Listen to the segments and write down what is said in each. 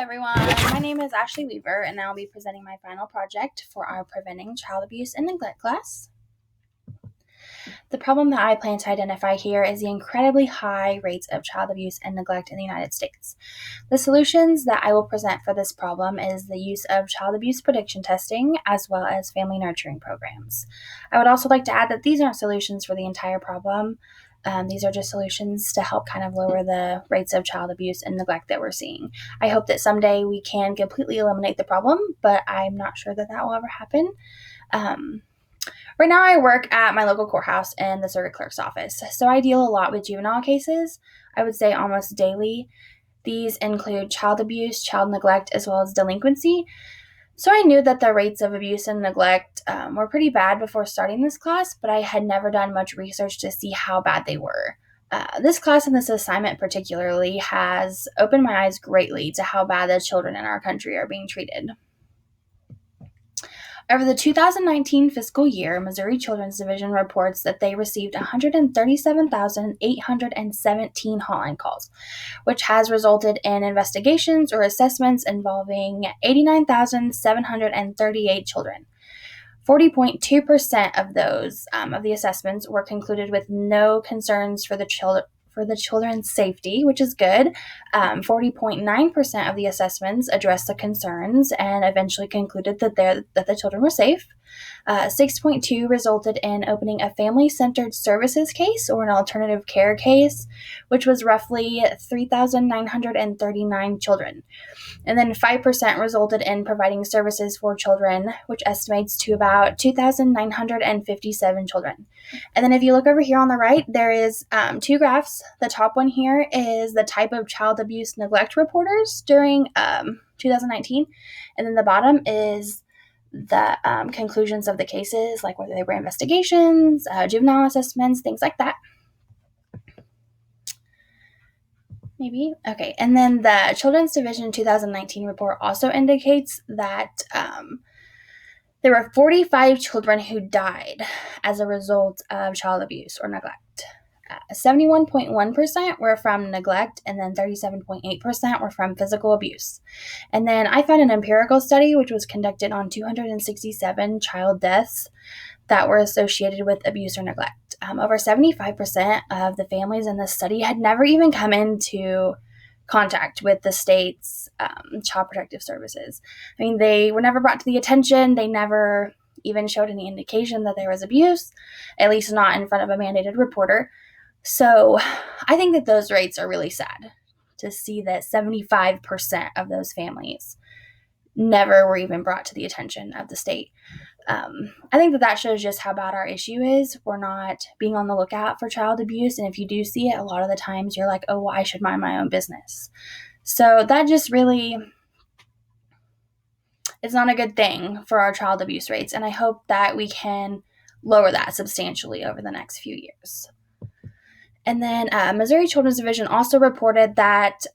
everyone, my name is Ashley Weaver and I'll be presenting my final project for our Preventing Child Abuse and Neglect class. The problem that I plan to identify here is the incredibly high rates of child abuse and neglect in the United States. The solutions that I will present for this problem is the use of child abuse prediction testing as well as family nurturing programs. I would also like to add that these aren't solutions for the entire problem. These are just solutions to help kind of lower the rates of child abuse and neglect that we're seeing. I hope that someday we can completely eliminate the problem, but I'm not sure that will ever happen. Right now I work at my local courthouse in the circuit clerk's office, so I deal a lot with juvenile cases, I would say almost daily. These include child abuse, child neglect, as well as delinquency. So I knew that the rates of abuse and neglect were pretty bad before starting this class, but I had never done much research to see how bad they were. This class and this assignment particularly has opened my eyes greatly to how bad the children in our country are being treated. Over the 2019 fiscal year, Missouri Children's Division reports that they received 137,817 hotline calls, which has resulted in investigations or assessments involving 89,738 children. 40.2% of those of the assessments were concluded with no concerns for the children's safety, which is good. 40.9% of the assessments addressed the concerns and eventually concluded that the children were safe. 6.2 resulted in opening a family-centered services case or an alternative care case, which was roughly 3,939 children. And then 5% resulted in providing services for children, which estimates to about 2,957 children. And then if you look over here on the right, there is two graphs. The top one here is the type of child abuse neglect reporters during 2019. And then the bottom is the conclusions of the cases, like whether they were investigations, juvenile assessments, things like that. Maybe. Okay. And then the Children's Division 2019 report also indicates that there were 45 children who died as a result of child abuse or neglect. 71.1% were from neglect, and then 37.8% were from physical abuse. And then I found an empirical study which was conducted on 267 child deaths that were associated with abuse or neglect. Over 75% of the families in this study had never even come into contact with the state's child protective services. I mean, they were never brought to the attention. They never even showed any indication that there was abuse, at least not in front of a mandated reporter. So I think that those rates are really sad to see that 75% of those families never were even brought to the attention of the state. I think that shows just how bad our issue is. We're not being on the lookout for child abuse, and if you do see it, a lot of the times you're like, oh, well, I should mind my own business. So that just really is not a good thing for our child abuse rates, and I hope that we can lower that substantially over the next few years. And then Missouri Children's Division also reported that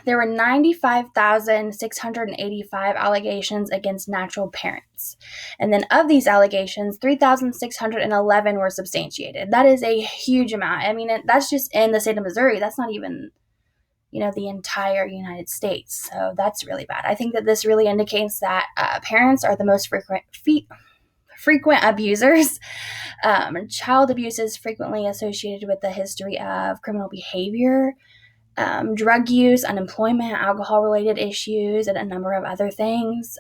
there were 95,685 allegations against natural parents. And then of these allegations, 3,611 were substantiated. That is a huge amount. I mean, that's just in the state of Missouri. That's not even, the entire United States. So that's really bad. I think that this really indicates that parents are the most frequent abusers. Child abuse is frequently associated with a history of criminal behavior, drug use, unemployment, alcohol-related issues, and a number of other things.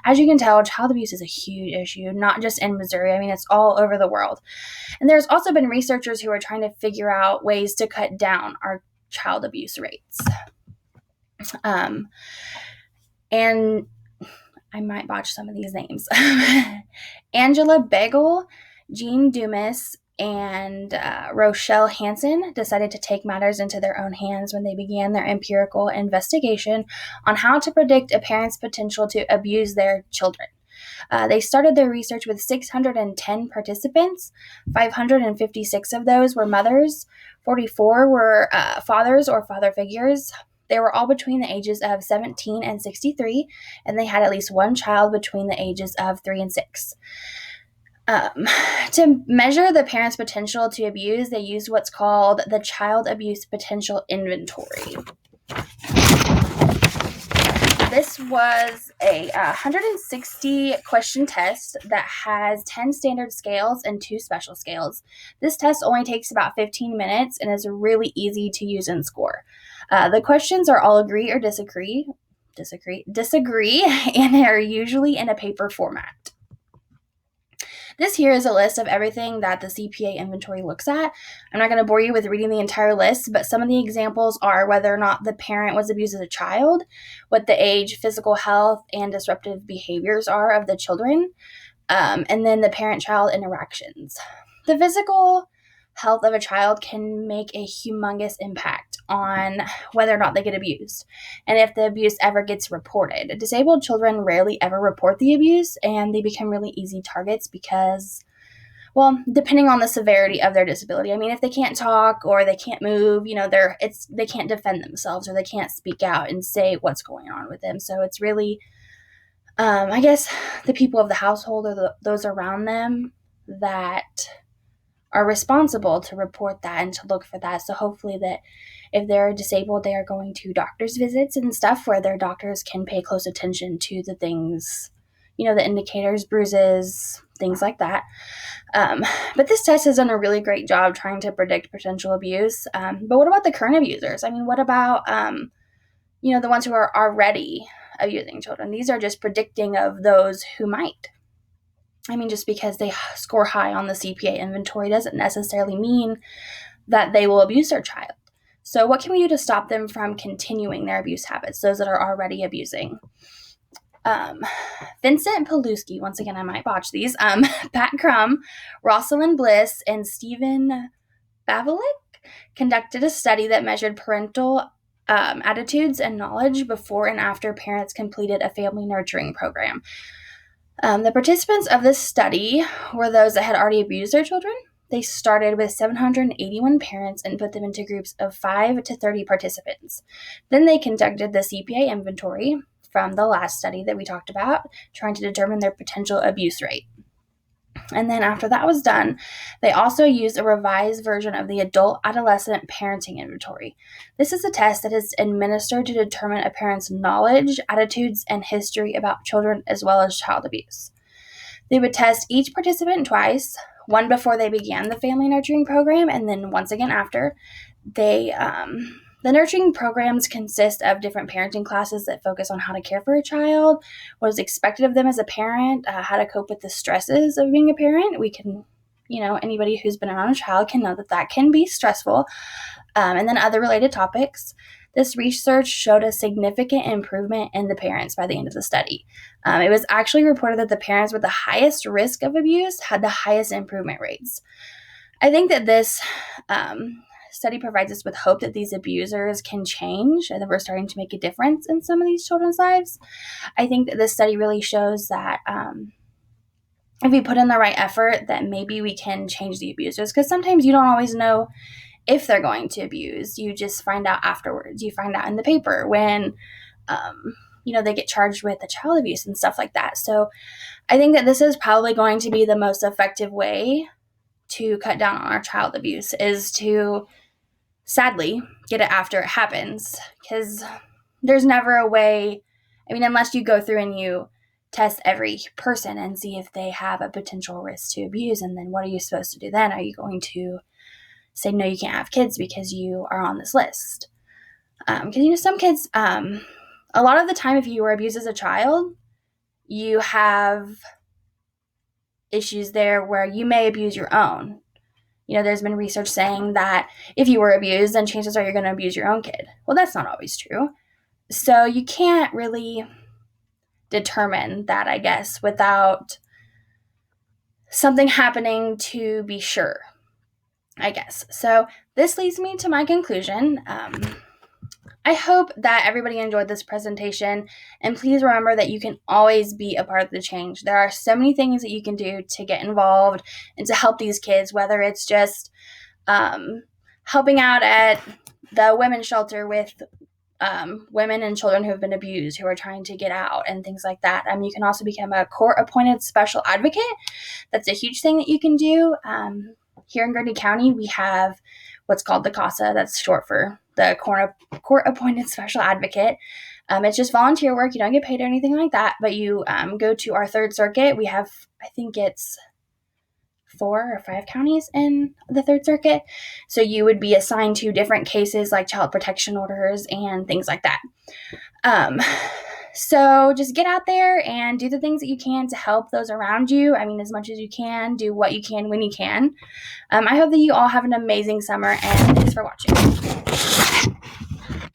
As you can tell, child abuse is a huge issue, not just in Missouri. I mean, it's all over the world. And there's also been researchers who are trying to figure out ways to cut down our child abuse rates. And I might botch some of these names. Angela Bagel, Jean Dumas, and Rochelle Hansen decided to take matters into their own hands when they began their empirical investigation on how to predict a parent's potential to abuse their children. They started their research with 610 participants. 556 of those were mothers. 44 were fathers or father figures. They were all between the ages of 17 and 63, and they had at least one child between the ages of 3 and 6. To measure the parent's potential to abuse, they used what's called the Child Abuse Potential Inventory. was a 160 question test that has 10 standard scales and 2 special scales. This test only takes about 15 minutes and is really easy to use and score. The questions are all agree or disagree, and are usually in a paper format. This here is a list of everything that the CPA inventory looks at. I'm not going to bore you with reading the entire list, but some of the examples are whether or not the parent was abused as a child, what the age, physical health, and disruptive behaviors are of the children, and then the parent-child interactions. The physical health of a child can make a humongous impact on whether or not they get abused and if the abuse ever gets reported. Disabled children rarely ever report the abuse, and they become really easy targets because, well, depending on the severity of their disability. I mean, if they can't talk or they can't move, they can't defend themselves or they can't speak out and say what's going on with them. So it's really, I guess, the people of the household or those around them that are responsible to report that and to look for that. So hopefully that if they're disabled, they are going to doctor's visits and stuff where their doctors can pay close attention to the things, the indicators, bruises, things like that. But this test has done a really great job trying to predict potential abuse. But what about the current abusers? I mean, what about, the ones who are already abusing children? These are just predicting of those who might. I mean, just because they score high on the CPA inventory doesn't necessarily mean that they will abuse their child. So what can we do to stop them from continuing their abuse habits, those that are already abusing? Vincent Paluski, once again, I might botch these, Pat Crum, Rosalind Bliss, and Stephen Bavalik conducted a study that measured parental attitudes and knowledge before and after parents completed a family nurturing program. The participants of this study were those that had already abused their children. They started with 781 parents and put them into groups of 5 to 30 participants. Then they conducted the CPA inventory from the last study that we talked about, trying to determine their potential abuse rate. And then after that was done, they also used a revised version of the Adult Adolescent Parenting Inventory. This is a test that is administered to determine a parent's knowledge, attitudes, and history about children as well as child abuse. They would test each participant twice, one before they began the family nurturing program and then once again after. The nurturing programs consist of different parenting classes that focus on how to care for a child, what is expected of them as a parent, how to cope with the stresses of being a parent. We can, anybody who's been around a child can know that can be stressful, and then other related topics. This research showed a significant improvement in the parents by the end of the study. It was actually reported that the parents with the highest risk of abuse had the highest improvement rates. I think that this study provides us with hope that these abusers can change and that we're starting to make a difference in some of these children's lives. I think that this study really shows that if we put in the right effort, that maybe we can change the abusers, because sometimes you don't always know if they're going to abuse. You just find out afterwards. You find out in the paper when, they get charged with the child abuse and stuff like that. So I think that this is probably going to be the most effective way to cut down on our child abuse, is to sadly get it after it happens, because there's never a way, unless you go through and you test every person and see if they have a potential risk to abuse, and then what are you supposed to do then? Are you going to say, no, you can't have kids because you are on this list? Because, some kids, a lot of the time, if you were abused as a child, you have issues there where you may abuse your own. There's been research saying that if you were abused, then chances are you're going to abuse your own kid. Well, that's not always true. So you can't really determine that, I guess, without something happening to be sure, I guess. So this leads me to my conclusion. I hope that everybody enjoyed this presentation, and please remember that you can always be a part of the change. There are so many things that you can do to get involved and to help these kids, whether it's just helping out at the women's shelter with women and children who have been abused, who are trying to get out and things like that. You can also become a court-appointed special advocate. That's a huge thing that you can do. Here in Grundy County, we have what's called the CASA. That's short for the court-appointed special advocate. It's just volunteer work. You don't get paid or anything like that, but you go to our third circuit. We have, I think it's 4 or 5 counties in the third circuit. So you would be assigned to different cases like child protection orders and things like that. So just get out there and do the things that you can to help those around you. I mean, as much as you can, do what you can when you can. I hope that you all have an amazing summer, and thanks for watching.